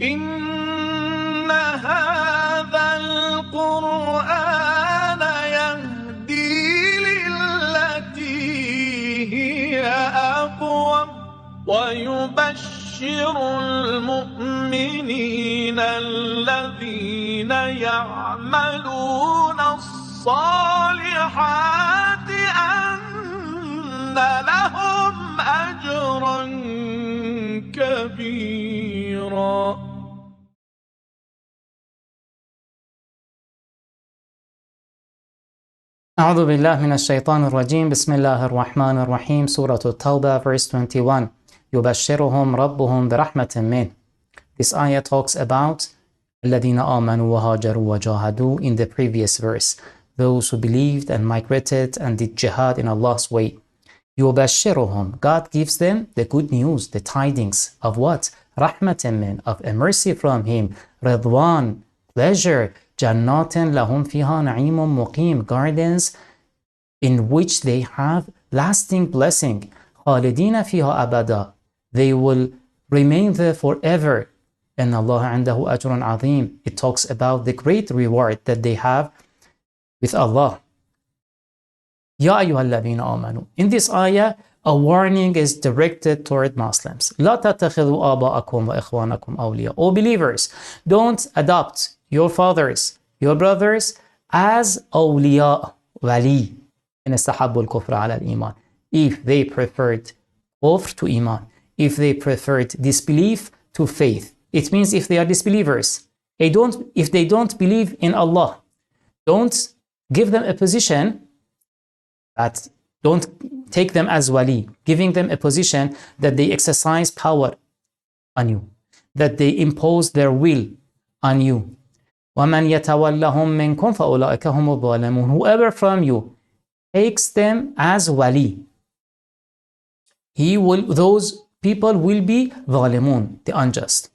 إن هذا القرآن يهدي للتي هي أقوم ويبشر المؤمنين الذين يعملون الصالحات أن لهم أجرا كبيرا. أعوذ بالله من الشيطان الرجيم. بسم الله الرحمن الرحيم. Sura Al-Tawba, verse 21. يبشرهم ربهم برحمة منه. This ayah talks about الذين آمنوا وهاجروا وجاهدوا in the previous verse. Those who believed and migrated and did jihad in Allah's way. يبشرهم. God gives them the good news, the tidings of what? رحمة منه, of a mercy from Him. رضوان, pleasure. جنات لهم فيها نعيم مقيم, gardens in which they have lasting blessing. خالدين فيها أبدا, they will remain there forever. and الله عنده أجر عظيم. It talks about the great reward that they have with Allah. يا أيها الذين آمنوا. In this ayah, a warning is directed toward Muslims. لا تتخذوا آباءكم وإخوانكم أولياء. O believers, don't adopt your fathers, your brothers as awliya, wali, إن استحبوا الكفر على الإيمان. If they preferred kufr to iman, if they preferred disbelief to faith. It means if they are disbelievers, if they don't believe in Allah, don't give them a position that, don't take them as wali, giving them a position that they exercise power on you, that they impose their will on you. وَمَنْ يَتَوَلَّهُمْ مِنْكُمْ فَأُولَٰئِكَ هُمُ الظَّالِمُونَ. Whoever from you takes them as wali, those people will be ظالمون, the unjust,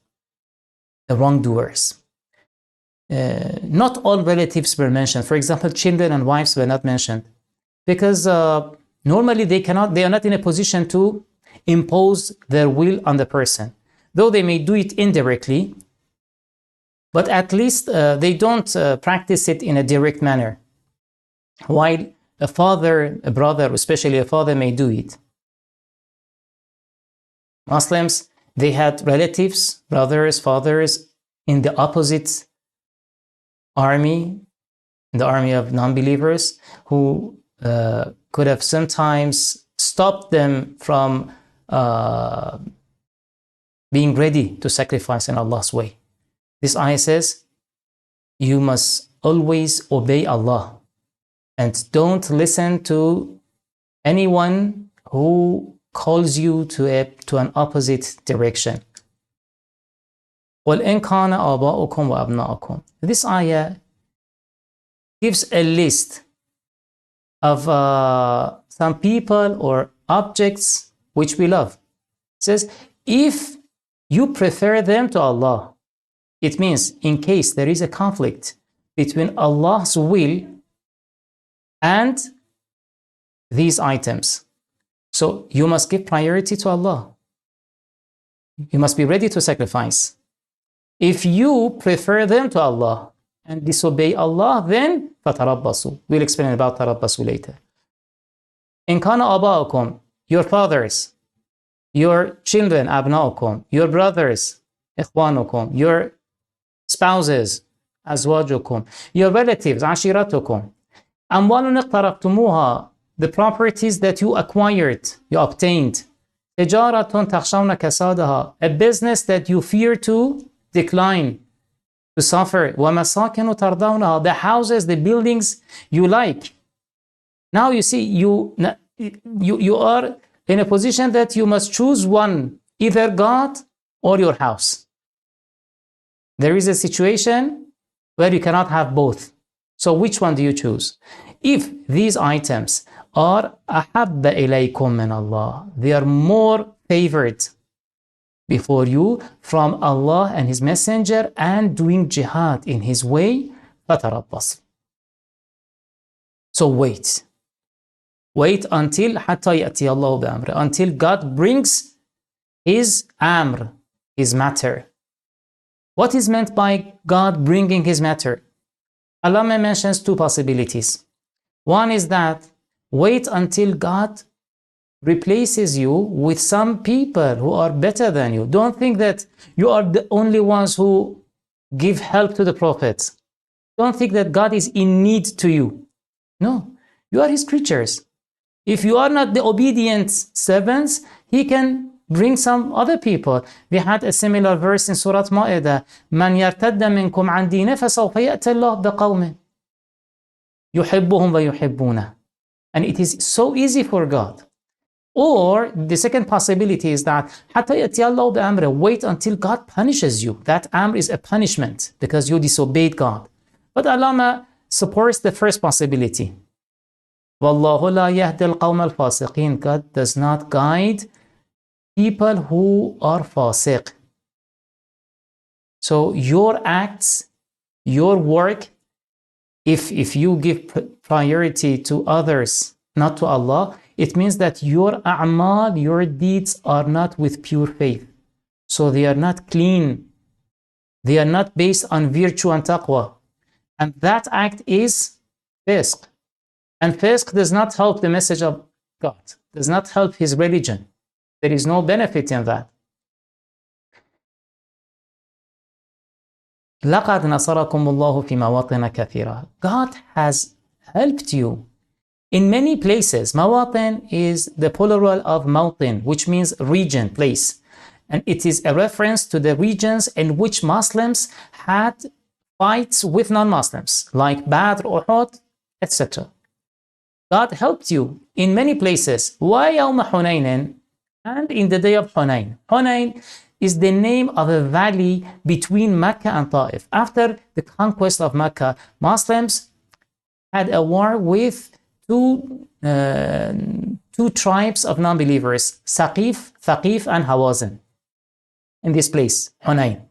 the wrongdoers. Not all relatives were mentioned. For example, children and wives were not mentioned because normally they are not in a position to impose their will on the person, though they may do it indirectly. But at least they don't practice it in a direct manner. While a father, a brother, especially a father, may do it. Muslims, they had relatives, brothers, fathers in the opposite army, the army of non-believers, who could have sometimes stopped them from being ready to sacrifice in Allah's way. This ayah says, you must always obey Allah and don't listen to anyone who calls you to an opposite direction. وَإِنْ كَانَ آبَاؤُكُمْ وَأَبْنَاؤُكُمْ. This ayah gives a list of some people or objects which we love. It says, if you prefer them to Allah, it means in case there is a conflict between Allah's will and these items, so you must give priority to Allah. You must be ready to sacrifice. If you prefer them to Allah and disobey Allah, then فَتَرَبَّصُوا. We'll explain about تَرَبَّصُوا later. إِنْ كَانَ آبَاؤُكُمْ, your fathers, your children, أَبْنَاؤُكُمْ, your brothers, إِخْوَانُكُمْ, your spouses, أزواجكم, your relatives, عشيرتكم, أموال اقترفتموها, the properties that you acquired, you obtained, تجارة تخشون كسادها, a business that you fear to decline, to suffer, ومساكن ترضونها, the houses, the buildings you like. Now you see, you are in a position that you must choose one, either God or your house. There is a situation where you cannot have both. So which one do you choose? If these items are أحب إليكم من الله, they are more favored before you from Allah and His Messenger and doing jihad in His way, فتربص. So wait until حتى يأتي الله بأمره, until God brings His amr, His matter. What is meant by God bringing his matter? Allah mentions two possibilities. One is that wait until God replaces you with some people who are better than you. Don't think that you are the only ones who give help to the prophets. Don't think that God is in need to you. No, you are his creatures. If you are not the obedient servants, he can bring some other people. We had a similar verse in Surah Al-Ma'idah. مَنْ يَرْتَدَّ مِنْكُمْ عَنْ دِينِهِ فَسَوْفَ يَأْتِي اللَّهُ بِقَوْمٍ يُحِبُّهُمْ وَيُحِبُّونَهُ. And it is so easy for God. Or the second possibility is that حَتَّى يَأْتِيَ اللَّهُ بِأَمْرِهِ. Wait until God punishes you. That amr is a punishment because you disobeyed God. But Allah supports the first possibility. وَاللَّهُ لَا يَهْدِي الْقَوْمَ الْفَاسِقِينَ. God does not guide people who are fasiq. So your acts, your work, if you give priority to others, not to Allah, it means that your a'mal, your deeds are not with pure faith. So they are not clean. They are not based on virtue and taqwa. And that act is fisq. And fisq does not help the message of God, does not help his religion. There is no benefit in that. لَقَدْ نَصَرَكُمُ اللَّهُ فِي مَوَاطِنَ كَثِيرًا. God has helped you in many places. Mawatin is the plural of mawtin, which means region, place. And it is a reference to the regions in which Muslims had fights with non-Muslims, like Badr, Uhud, etc. God helped you in many places. وَيَوْمَ حُنَيْنٍ. And in the day of Hunayn. Hunayn is the name of a valley between Mecca and Ta'if. After the conquest of Mecca, Muslims had a war with two tribes of non-believers, Thaqif and Hawazin, in this place, Hunayn.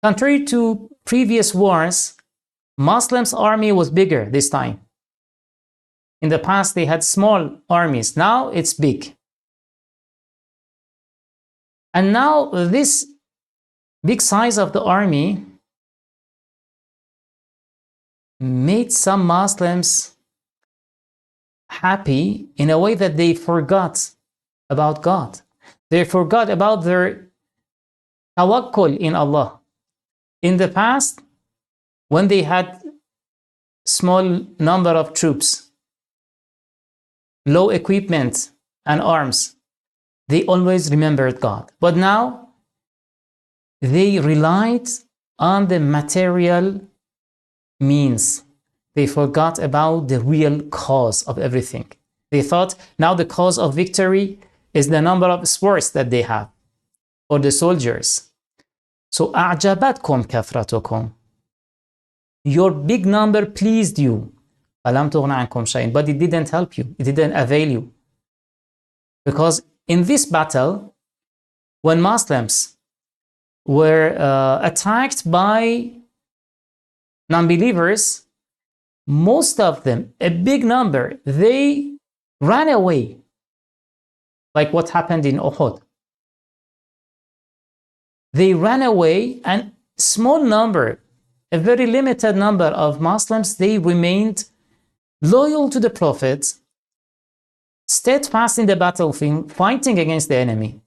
Contrary to previous wars, Muslims' army was bigger this time. In the past, they had small armies. Now it's big. And now this big size of the army made some Muslims happy in a way that they forgot about God. They forgot about their tawakkul in Allah. In the past, when they had small number of troops, low equipment and arms, they always remembered God. But now, they relied on the material means. They forgot about the real cause of everything. They thought now the cause of victory is the number of swords that they have, or the soldiers. So, أَعْجَبَتْكُمْ كَثْرَتُكُمْ. Your big number pleased you. فَلَمْ تُغْنَ عَنْكُمْ شَيْءٍ. But it didn't help you. It didn't avail you. Because in this battle, when Muslims were attacked by non-believers, most of them, a big number, they ran away. Like what happened in Uhud. They ran away, and small number, a very limited number of Muslims, they remained loyal to the Prophet, steadfast in the battlefield, fighting against the enemy.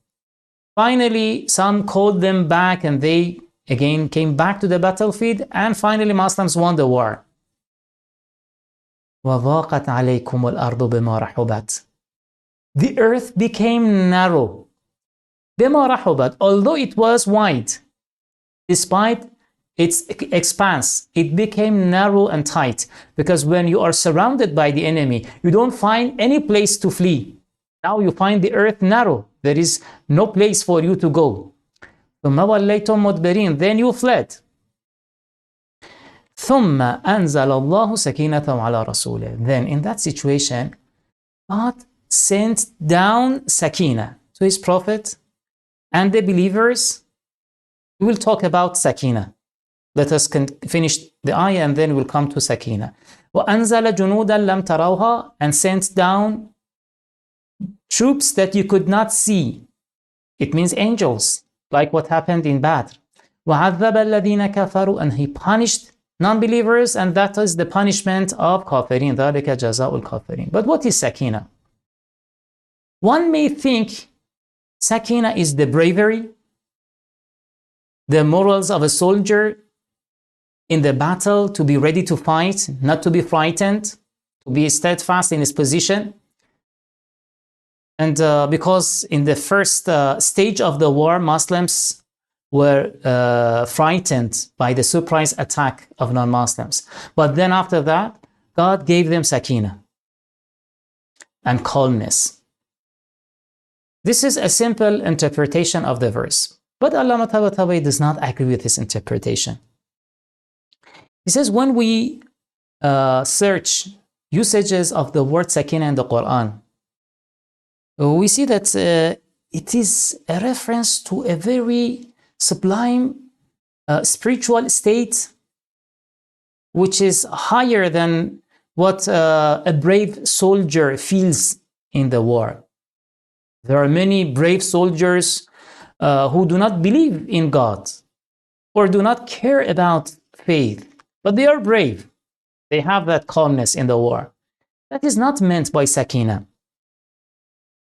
Finally, some called them back, and they again came back to the battlefield, and finally Muslims won the war. وَضَاقَتْ عَلَيْكُمُ الْأَرْضُ بِمَا رَحُبَتْ. The earth became narrow. بِمَا رَحُبَتْ. Although it was wide, despite its expanse, it became narrow and tight, because when you are surrounded by the enemy, you don't find any place to flee. Now you find the earth narrow. There is no place for you to go. ثُمَّ وَلَّيْتُمْ مُدْبِرِينَ. Then you fled. ثُمَّ أَنزَلَ اللَّهُ سَكِينَتَهُ عَلَى رَسُولِهِ. Then in that situation, God sent down Sakina to his prophet and the believers. We will talk about Sakina. Let us finish the ayah and then we'll come to Sakina. وَأَنزَلَ جُنُودًا لَمْ تَرَوْهَا. And sent down troops that you could not see. It means angels, like what happened in Badr. وَعَذَّبَ الَّذِينَ كَفَرُوا, and he punished non-believers, and that is the punishment of kafirin. ذَلِكَ جَزَاءُ الْكَافِرِينَ. But what is sakina? One may think sakina is the bravery, the morals of a soldier in the battle, to be ready to fight, not to be frightened, to be steadfast in his position. And because in the first stage of the war, Muslims were frightened by the surprise attack of non-Muslims. But then after that, God gave them sakina and calmness. This is a simple interpretation of the verse. But Allama Tabatabai does not agree with this interpretation. He says when we search usages of the word sakina in the Quran, we see that it is a reference to a very sublime spiritual state, which is higher than what a brave soldier feels in the war. There are many brave soldiers who do not believe in God or do not care about faith, but they are brave. They have that calmness in the war. That is not meant by sakina.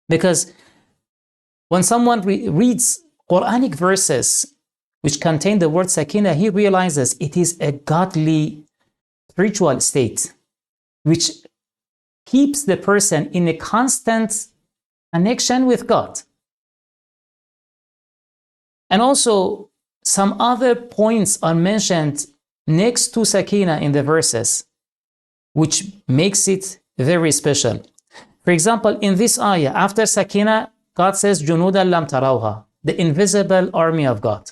Because when someone reads Quranic verses which contain the word sakina, he realizes it is a godly spiritual state which keeps the person in a constant connection with God. And also, some other points are mentioned next to sakina in the verses, which makes it very special. For example, in this ayah, after sakina, God says, جُنُودًا لَمْ تَرَوْهَا, the invisible army of God.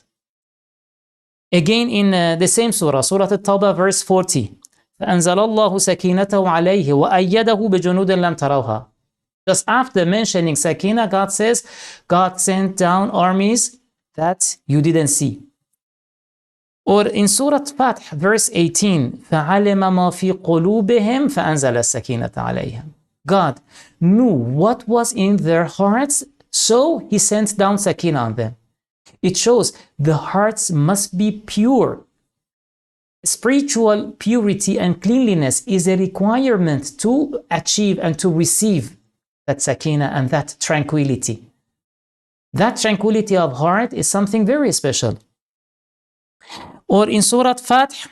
Again, in the same surah, Surah Al-Tawba, verse 40, فَأَنزَلَ اللَّهُ سَكِينَتَهُ عَلَيْهِ وَأَيَّدَهُ بِجُنُودٍ لَمْ تَرَوْهَا. Just after mentioning sakina, God says, God sent down armies that you didn't see. Or in Surah Fath, verse 18, فَعَلِمَ مَا فِي قُلُوبِهِمْ فَأَنزَلَ السَّكِينَةَ عَلَيْهِمْ. God knew what was in their hearts, so he sent down sakina on them. It shows the hearts must be pure. Spiritual purity and cleanliness is a requirement to achieve and to receive that sakina and that tranquility. That tranquility of heart is something very special. Or in Surah Fath,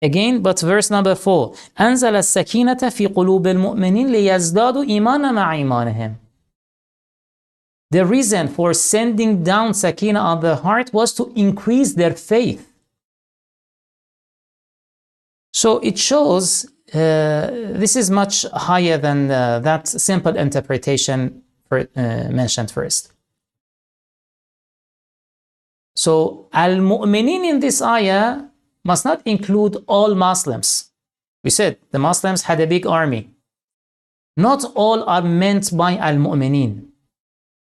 again, but verse number 4, أنزل السكينة في قلوب المؤمنين ليزدادوا إيمانا مع إيمانهم. The reason for sending down sakina on the heart was to increase their faith. So it shows this is much higher than that simple interpretation mentioned first. So al-mu'minin in this ayah must not include all Muslims. We said the Muslims had a big army. Not all are meant by al-mu'minin.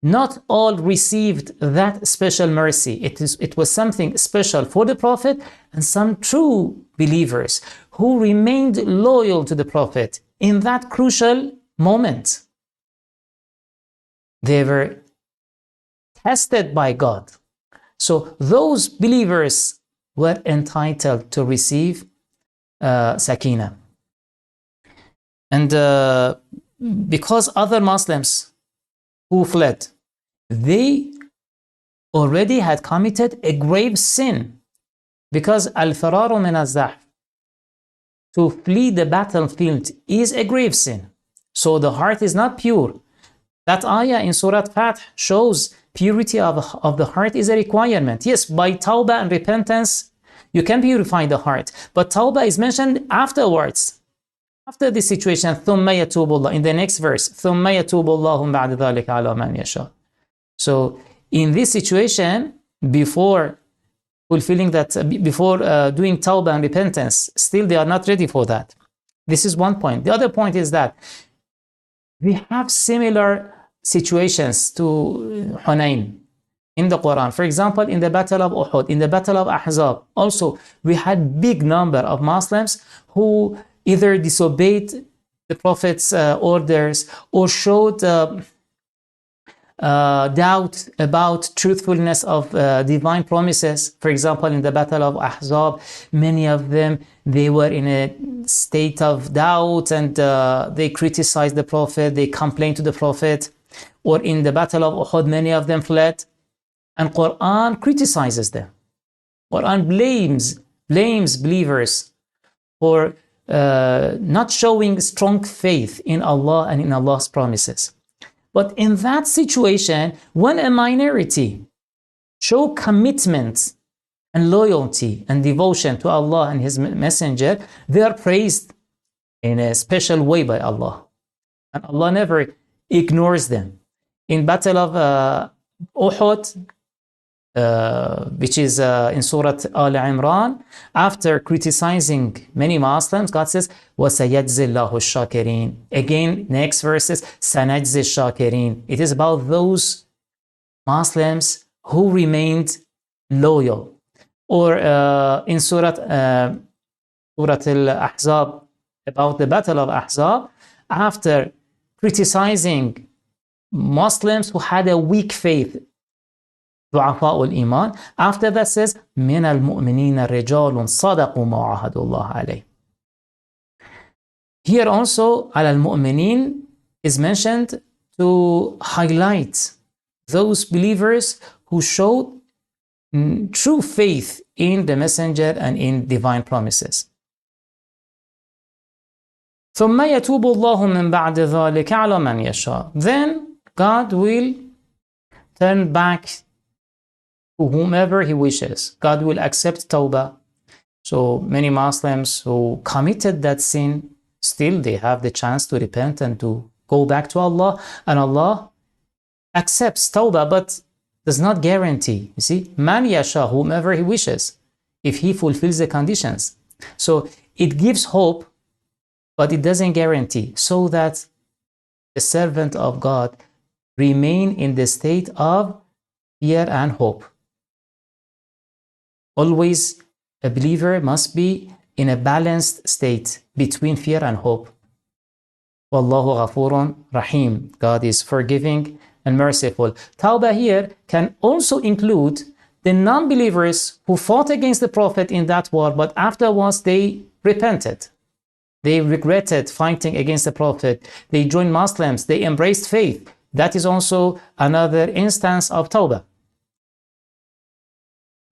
Not all received that special mercy. It was something special for the Prophet and some true believers who remained loyal to the Prophet in that crucial moment. They were tested by God. So those believers were entitled to receive sakina. And because other Muslims who fled, they already had committed a grave sin, because al-fararu min az-zahf, to flee the battlefield, is a grave sin. So the heart is not pure. That ayah in Surah Fath shows purity of the heart is a requirement. Yes, by tawbah and repentance, you can purify the heart. But tawbah is mentioned afterwards. After this situation, ثُمَّ يَتُوبُ اللَّهُ, in the next verse, ثُمَّ يَتُوبُ اللَّهُ بَعْدَ ذَلِكَ عَلَى مَنْ يَشَاءُ. So in this situation, before fulfilling that, before doing tawbah and repentance, still they are not ready for that. This is one point. The other point is that we have similar situations to Hunayn in the Quran. For example, in the Battle of Uhud, in the Battle of Ahzab, also we had big number of Muslims who either disobeyed the Prophet's orders or showed doubt about truthfulness of divine promises. For example, in the Battle of Ahzab, many of them, they were in a state of doubt and they criticized the Prophet, they complained to the Prophet. Or in the Battle of Uhud, many of them fled. And Quran criticizes them. Quran blames believers for not showing strong faith in Allah and in Allah's promises. But in that situation, when a minority show commitment and loyalty and devotion to Allah and His Messenger, they are praised in a special way by Allah. And Allah never ignores them. In Battle of Uhud, which is in Surah Al-Imran, after criticizing many Muslims, God says, وَسَيَجْزِ اللَّهُ الشَّاكِرِينَ. Again, next verses, سَنَجْزِ الشَّاكِرِينَ. It is about those Muslims who remained loyal. Or in Surah Al-Ahzab, about the Battle of Ahzab, after criticizing Muslims who had a weak faith, ضعفاء الإيمان. After that says, من المؤمنين رجال صدقوا ما عاهدوا الله عليه. Here also, على المؤمنين is mentioned to highlight those believers who showed true faith in the Messenger and in divine promises. ثم يتوب الله من بعد ذلك على من يشاء. Then God will turn back to whomever He wishes. God will accept Tawbah. So many Muslims who committed that sin, still they have the chance to repent and to go back to Allah. And Allah accepts Tawbah, but does not guarantee. You see, man yasha, whomever He wishes, if he fulfills the conditions. So it gives hope, but it doesn't guarantee, so that the servant of God remain in the state of fear and hope. Always a believer must be in a balanced state between fear and hope. Wallahu ghafurun rahim. God is forgiving and merciful. Tawbah here can also include the non-believers who fought against the Prophet in that war, but afterwards they repented. They regretted fighting against the Prophet. They joined Muslims. They embraced faith. That is also another instance of Tawbah.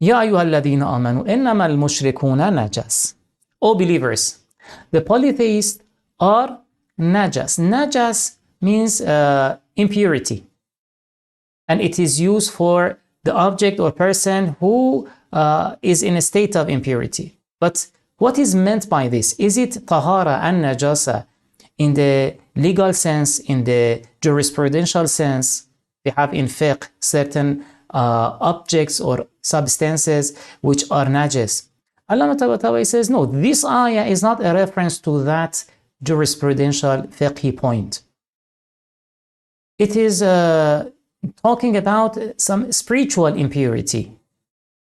Ya ayyuhalladhina amanu innama al-mushrikuna najas. O believers, the polytheists are najas. Najas means impurity. And it is used for the object or person who is in a state of impurity. But what is meant by this? Is it tahara and najasa in the legal sense, in the jurisprudential sense? We have in fiqh certain objects or substances which are najas. Allah Ta'ala says, no, this ayah is not a reference to that jurisprudential fiqhi point. It is talking about some spiritual impurity.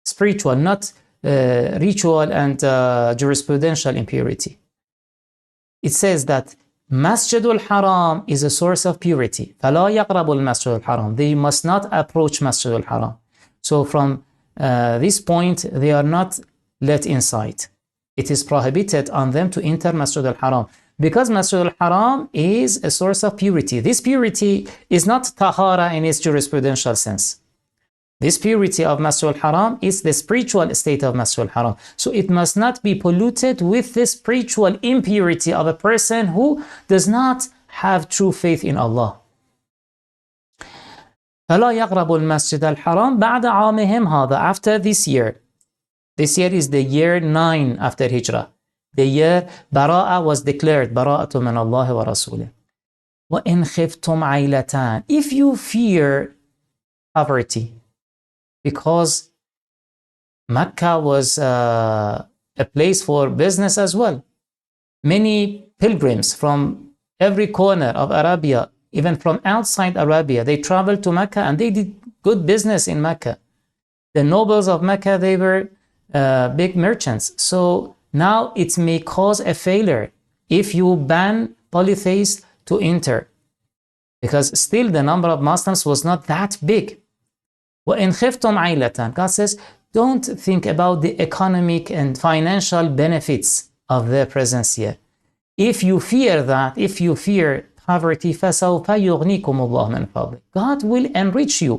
Spiritual, not ritual and jurisprudential impurity. It says that Masjidul Haram is a source of purity. فَلَا يَقْرَبُ الْمَسْجِدُ الْحَرَامِ. They must not approach Masjidul Haram. So from this point, they are not let inside. It is prohibited on them to enter Masjidul Haram, because Masjidul Haram is a source of purity. This purity is not tahara in its jurisprudential sense. This purity of Masjidul Haram is the spiritual state of Masjidul Haram. So it must not be polluted with the spiritual impurity of a person who does not have true faith in Allah. فَلَا يَقْرَبُ الْمَسْجِدَ الْحَرَامِ بَعْدَ عَامِهِمْ هَذَا. After this year. This year is the year 9 after Hijrah. The year Bara'a was declared. Bara'atu min Allah wa Rasulih. وَإِنْ خِفْتُمْ عَيْلَتَانِ. If you fear poverty, because Mecca was a place for business as well. Many pilgrims from every corner of Arabia, even from outside Arabia, they traveled to Mecca and they did good business in Mecca. The nobles of Mecca, they were big merchants. So now it may cause a failure if you ban polytheists to enter, because still the number of Muslims was not that big. وَإِنْ خِفْتُمْ عَيْلَةً, God says, don't think about the economic and financial benefits of their presence here. If you fear that, if you fear poverty, فَسَوْفَ يُغْنِيكُمُ اللَّهُ مِنْ فَضْلِهِ, God will enrich you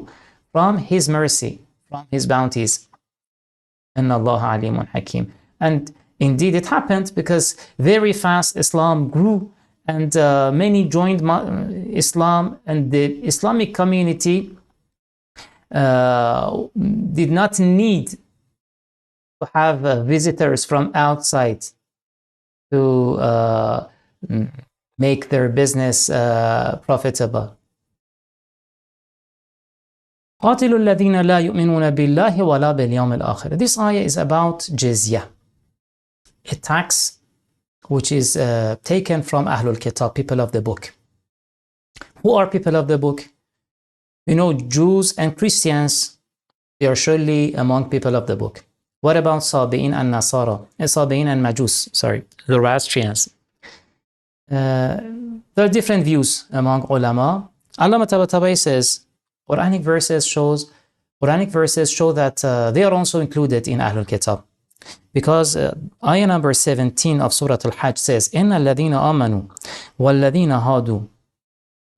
from His mercy, from His bounties. إِنَّ اللَّهَ عَلِيمٌ حَكِيمٌ. And indeed it happened, because very fast Islam grew, and many joined Islam, and the Islamic community did not need to have visitors from outside to make their business profitable. قاتلوا الذين لا يؤمنون بالله ولا باليوم الآخر. This ayah is about jizya, a tax which is taken from Ahlul Kitab, people of the book. Who are people of the book? You know, Jews and Christians, they are surely among people of the book. What about Sabi'in and Nasara? Sabi'in and Majus, Zoroastrians. There are different views among ulama. Allama Tabatabai says, Quranic verses show that they are also included in Ahlul Kitab. Because ayah number 17 of Surah Al-Hajj says, إِنَّ الَّذِينَ آمَنُوا وَالَّذِينَ هَادُوا,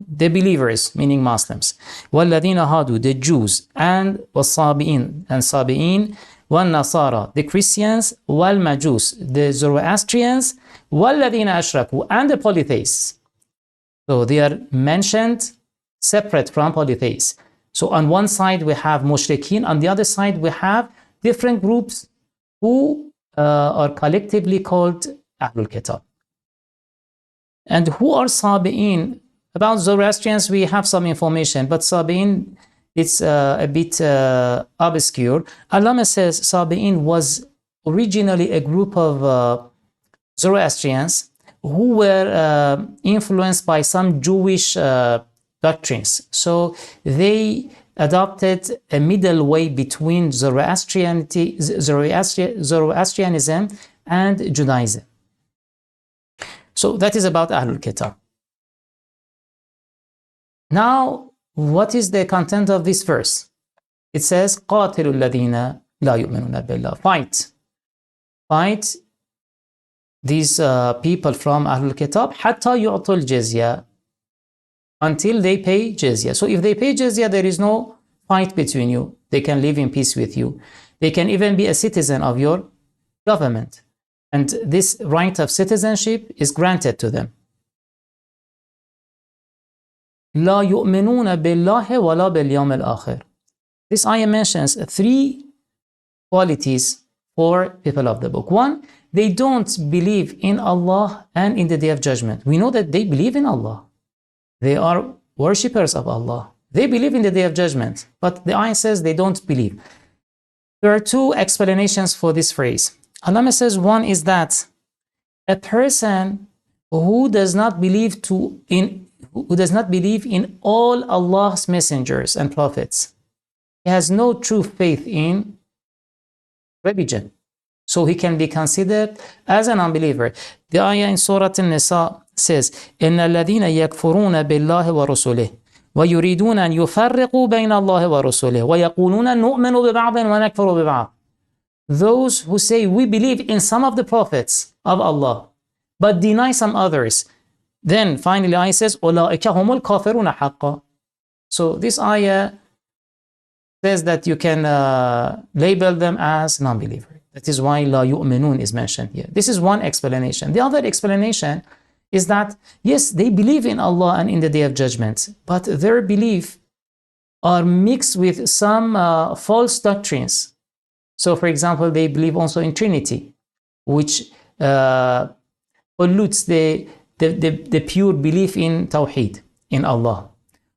the believers, meaning Muslims, وَالَّذِينَ هَادُوا, the Jews, and وَالصَّابِئِينَ, and Sabi'in, وَالنَّصَارَى, the Christians, وَالْمَجُوس, the Zoroastrians, وَالَّذِينَ أَشْرَكُوا, and the polytheists. So they are mentioned separate from polytheists. So on one side we have mushrikeen, on the other side we have different groups who are collectively called Ahlul Kitab. And who are Sabi'in? About Zoroastrians we have some information, but Sabi'in, it's a bit obscure. Allama says Sabi'in was originally a group of Zoroastrians who were influenced by some Jewish doctrines. So they adopted a middle way between Zoroastrianism and Judaism. So that is about Ahlul Kitab. Now, what is the content of this verse? It says, قَاتِلُوا الَّذِينَ لَا يُؤْمِنُونَ بِاللَّهِ. Fight these people from Ahlul Kitab حَتَّى يُعْطُوا الْجِزْيَةَ, until they pay jizya. So if they pay jizya, there is no fight between you. They can live in peace with you. They can even be a citizen of your government. And this right of citizenship is granted to them. لا يؤمنون بالله ولا باليوم الآخر. This ayah mentions three qualities for people of the book. One, they don't believe in Allah and in the Day of Judgment. We know that they believe in Allah. They are worshippers of Allah. They believe in the Day of Judgment, but the ayah says they don't believe. There are two explanations for this phrase. Allah says one is that a person who does not believe in all Allah's messengers and prophets, he has no true faith in religion, so he can be considered as an unbeliever. The ayah in Surah An-Nisa says, إِنَّ الَّذِينَ يَكْفُرُونَ بِاللَّهِ وَرُسُلِهِ وَيُرِيدُونَ أَن يُفَرِّقُوا بَيْنَ اللَّهِ وَرُسُلِهِ وَيَقُولُونَ نُؤْمِنُ بِبَعْضٍ وَنَكْفُرُ بِبَعْضٍ. Those who say we believe in some of the prophets of Allah, but deny some others. Then finally ayah says, أُولَٰئِكَ هُمُ الْكَافِرُونَ حَقًّا. So this ayah says that you can label them as non-believer. That is why la yu'minun is mentioned here. This is one explanation. The other explanation is that, yes, they believe in Allah and in the Day of Judgment, but their belief are mixed with some false doctrines. So, for example, they believe also in Trinity, which pollutes the pure belief in Tawheed, in Allah.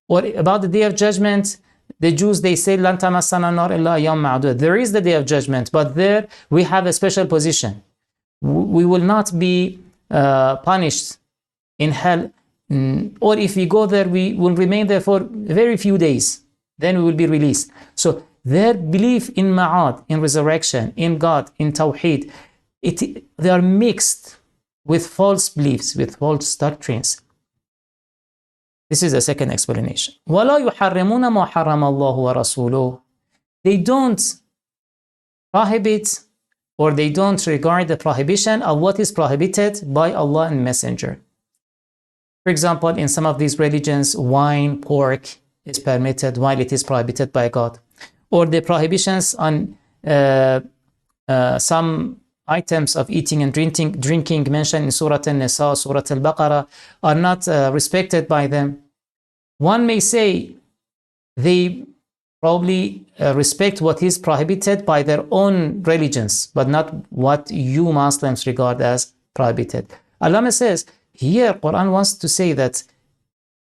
Or about the Day of Judgment, the Jews, they say, لَن تَمَسَّنَا النَّارُ إِلَّا أَيَّامًا مَعْدُودَةً. There is the Day of Judgment, but there we have a special position. We will not be punished in hell, or if we go there, we will remain there for very few days. Then we will be released. So their belief in Ma'ad, in resurrection, in God, in Tawheed, they are mixed with false beliefs, with false doctrines. This is the second explanation. وَلَا يُحَرِّمُونَ مَا حَرَّمَ اللَّهُ وَرَسُولُهُ. They don't prohibit or they don't regard the prohibition of what is prohibited by Allah and Messenger. For example, in some of these religions, wine, pork is permitted while it is prohibited by God. Or the prohibitions on some items of eating and drinking mentioned in Surah An-Nisa, Surah Al-Baqarah are not respected by them. One may say they probably respect what is prohibited by their own religions, but not what you Muslims regard as prohibited. Allama says, here Quran wants to say that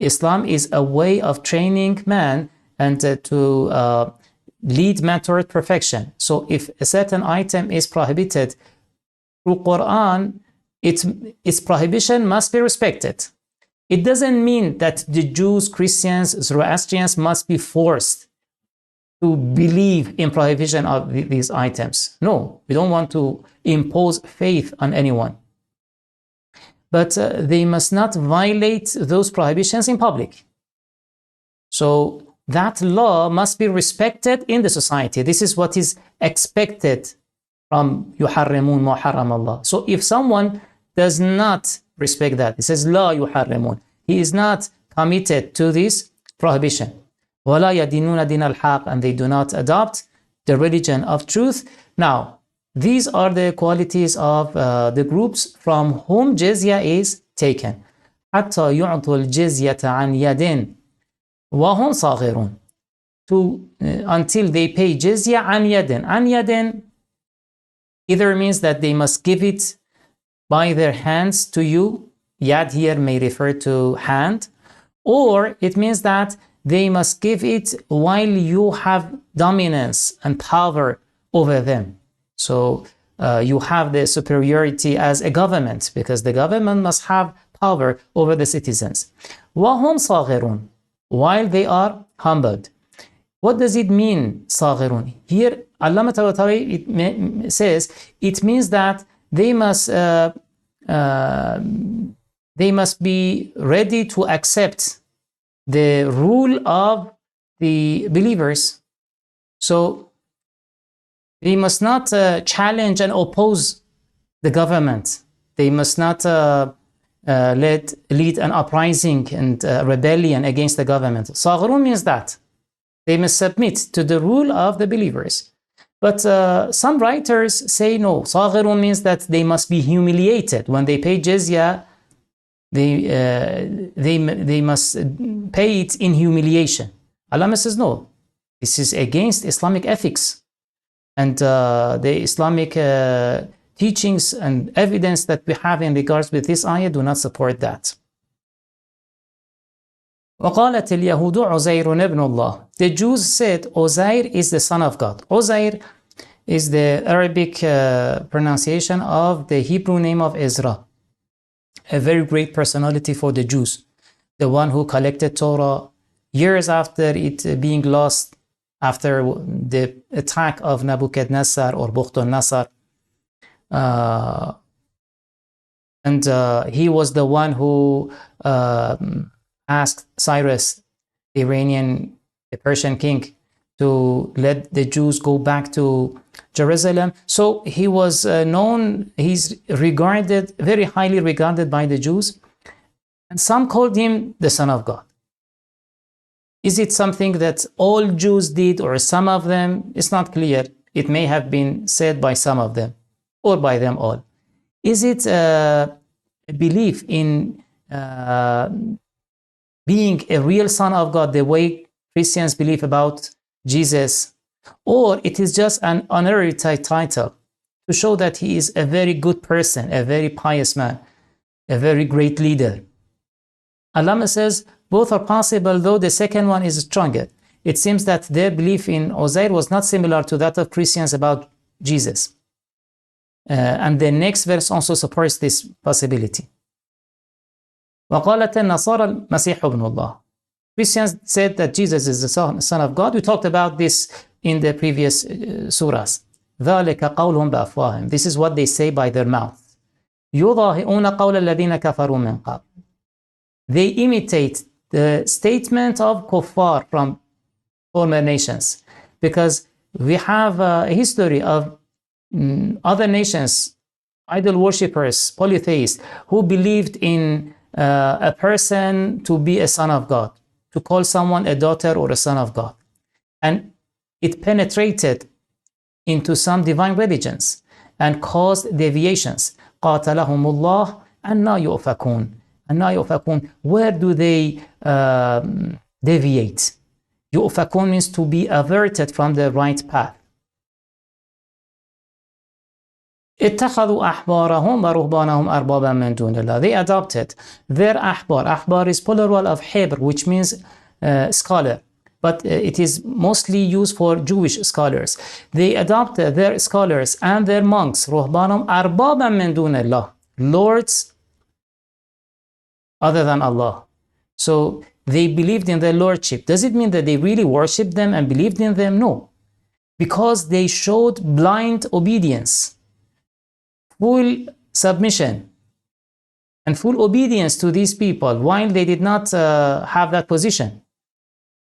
Islam is a way of training man and to lead man toward perfection. So if a certain item is prohibited through Quran, its prohibition must be respected. It doesn't mean that the Jews, Christians, Zoroastrians must be forced to believe in prohibition of these items. No, we don't want to impose faith on anyone. But they must not violate those prohibitions in public. So that law must be respected in the society. This is what is expected from يُحَرِّمُونَ مَا حَرَّمَ اللَّهُ. So if someone does not respect that, it says لَا يُحَرِّمُونَ, he is not committed to this prohibition. وَلَا يَدِينُونَ دِينَ الْحَقِّ, and they do not adopt the religion of truth. Now, these are the qualities of the groups from whom jizya is taken. حَتَّى يُعْطُوا الْجِزْيَةَ عَنْ يَدٍ وَهُمْ صَاغِرُونَ. Until they pay jizya عَنْ يَدٍ. عَنْ يَدٍ either means that they must give it by their hands to you. Yad here may refer to hand. Or it means that they must give it while you have dominance and power over them. So you have the superiority as a government, because the government must have power over the citizens. وَهُمْ صَاغِرُونَ, while they are humbled. What does it mean, صَاغِرُونَ? Here, Allama Tabatabai says, it means that they must be ready to accept the rule of the believers. So they must not challenge and oppose the government. They must not lead an uprising and rebellion against the government. Saghirun means that they must submit to the rule of the believers. But some writers say no, Saghirun means that they must be humiliated. When they pay jizya, they must pay it in humiliation. Allama says no, this is against Islamic ethics. And the Islamic teachings and evidence that we have in regards with this ayah do not support that. وَقَالَتِ الْيَهُودُ عُزَيْرٌ ابْنُ اللَّهِ. The Jews said Uzair is the son of God. Uzair is the Arabic pronunciation of the Hebrew name of Ezra, a very great personality for the Jews, the one who collected Torah years after it being lost after the attack of Nebuchadnezzar or Bukhtar-Nasser. And he was the one who asked Cyrus, the Persian king, to let the Jews go back to Jerusalem. So he was known, he's regarded, very highly regarded by the Jews. And some called him the Son of God. Is it something that all Jews did or some of them? It's not clear. It may have been said by some of them or by them all. Is it a belief in being a real Son of God, the way Christians believe about Jesus? Or it is just an honorary title to show that he is a very good person, a very pious man, a very great leader? Allama says both are possible, though the second one is stronger. It seems that their belief in Uzair was not similar to that of Christians about Jesus. And the next verse also supports this possibility. وَقَالَتَ النَّصَارَى الْمَسِيحُ ابْنُ اللَّهِ. Christians said that Jesus is the Son of God. We talked about this in the previous surahs. ذَلِكَ قَوْلُهُمْ بِأَفْوَاهِهِمْ. This is what they say by their mouth. يُضَاهِئُونَ قَوْلَ الَّذِينَ كَفَرُوا مِنْ قَبْلِ. They imitate the statement of kuffar from former nations, because we have a history of other nations, idol worshippers, polytheists, who believed in a person to be a son of God, to call someone a daughter or a son of God. And it penetrated into some divine religions and caused deviations. قَاتَلَهُمُ اللَّهُ أَنَّا يُؤْفَكُونَ. أَنَّا يُؤْفَكُونَ. Where do they deviate? يُؤْفَكُونَ means to be averted from the right path. اتخذوا أحبارهم ورهبانهم أربابا من دون الله. They adopted their أحبار. أحبار is plural of حبر, which means scholar, but it is mostly used for Jewish scholars. They adopted their scholars and their monks, رهبانهم أربابا من دون الله, lords other than Allah. So they believed in their lordship. Does it mean that they really worshipped them and believed in them? No, because they showed blind obedience, full submission and full obedience to these people while they did not have that position.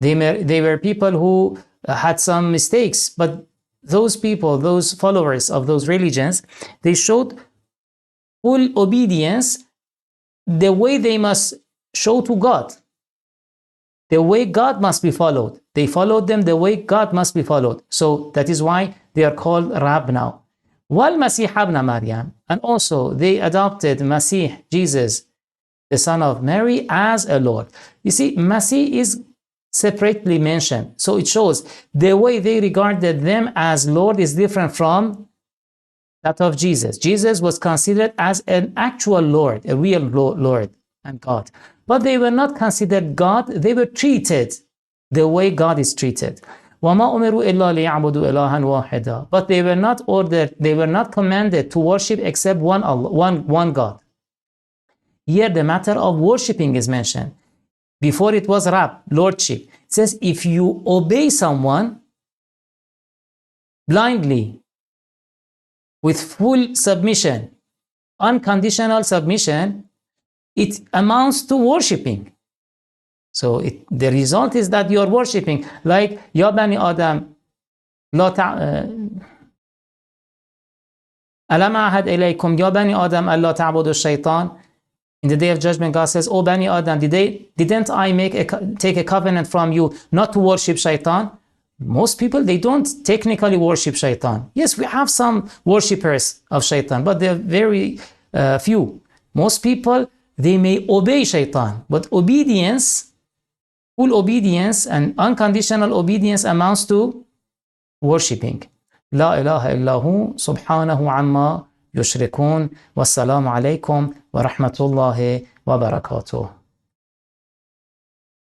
They were people who had some mistakes, but those people, those followers of those religions, they showed full obedience the way they must show to God, the way God must be followed. They followed them the way God must be followed. So that is why they are called Rab now. وَالْمَسِيحَ ابْنَ مَرْيَمَ. And also they adopted Masih, Jesus, the son of Mary, as a Lord. You see, Masih is separately mentioned. So it shows the way they regarded them as Lord is different from that of Jesus. Jesus was considered as an actual Lord, a real Lord and God. But they were not considered God. They were treated the way God is treated. وَمَا أُمِرُوا إِلَّا لِيَعْبُدُوا إِلَهًا وَاحِدًا. But they were not ordered, they were not commanded to worship except one Allah, one God. Here the matter of worshipping is mentioned. Before it was Rab, lordship. It says if you obey someone blindly, with full submission, unconditional submission, it amounts to worshipping. So the result is that you are worshipping. Like, Ya Bani Adam, Alam ahad ilaykum, Ya Bani Adam, Allah ta'budu shaitan. In the day of judgment, God says, Oh Bani Adam, didn't I take a covenant from you not to worship shaitan? Most people, they don't technically worship shaitan. Yes, we have some worshippers of shaitan, but they're very few. Most people, they may obey shaitan, but obedience, full obedience and unconditional obedience amounts to worshipping. La ilaha illahu subhanahu amma yushrikun. Wassalamu alaikum wa rahmatullahi wa barakatuh.